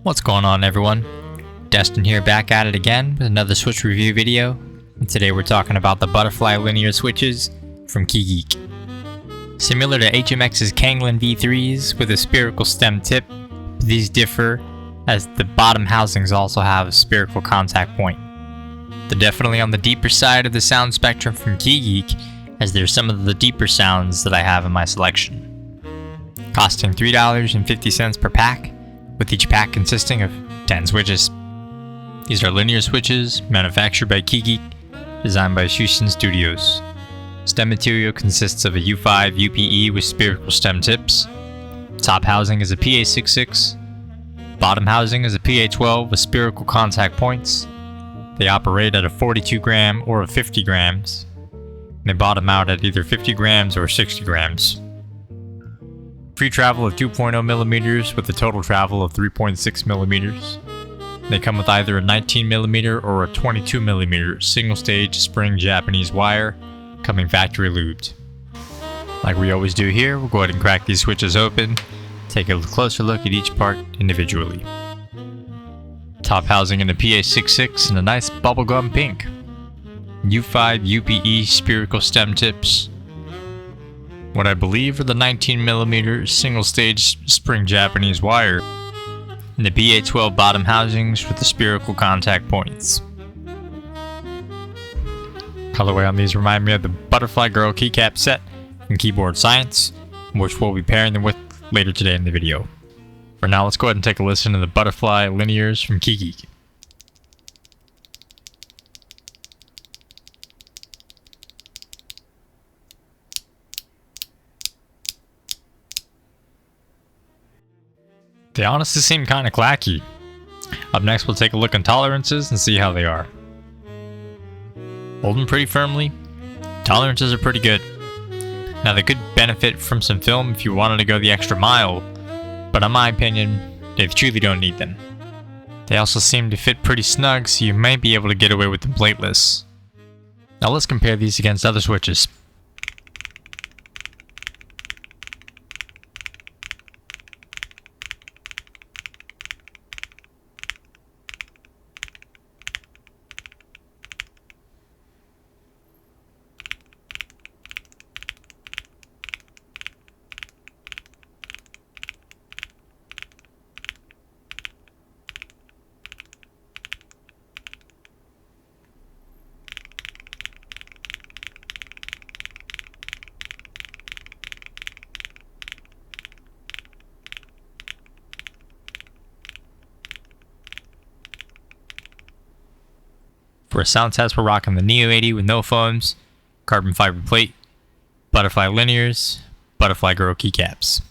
What's going on, everyone? Desten here, back at it again with another switch review video, and today we're talking about the Butterfly linear switches from Keygeek. Similar to HMX's Kanglin V3s with a spherical stem tip, these differ as the bottom housings also have a spherical contact point. They're definitely on the deeper side of the sound spectrum from Keygeek, as they're some of the deeper sounds that I have in my selection. Costing $3.50 per pack, with each pack consisting of 10 switches. These are linear switches, manufactured by Keygeek, designed by Suixin Studios. Stem material consists of a U5 UPE with spherical stem tips. Top housing is a PA66. Bottom housing is a PA12 with spherical contact points. They operate at a 42 gram or a 50 grams. And they bottom out at either 50 grams or 60 grams. Pretravel of 2.0 millimeters with a total travel of 3.6 millimeters. They come with either a 19 millimeter or a 22 millimeter single stage spring Japanese wire, coming factory lubed. Like we always do here, we'll go ahead and crack these switches open, take a closer look at each part individually. Top housing in a PA66 in a nice bubblegum pink. U5 UPE spherical stem tips. What I believe are the 19mm single-stage spring Japanese wire, and the PA12 bottom housings with the spherical contact points. Colorway on these remind me of the Butterfly Girl keycap set from Keyboard Science, which we'll be pairing them with later today in the video. For now, let's go ahead and take a listen to the Butterfly linears from Keygeek. They honestly seem kinda clacky. Up next, we'll take a look at tolerances and see how they are. Hold them pretty firmly. Tolerances are pretty good. Now, they could benefit from some film if you wanted to go the extra mile, but in my opinion, they truly don't need them. They also seem to fit pretty snug, so you might be able to get away with them plateless. Now let's compare these against other switches. For a sound test, we're rocking the Neo 80 with no foams, carbon fiber plate, Butterfly linears, Butterfly Girl keycaps.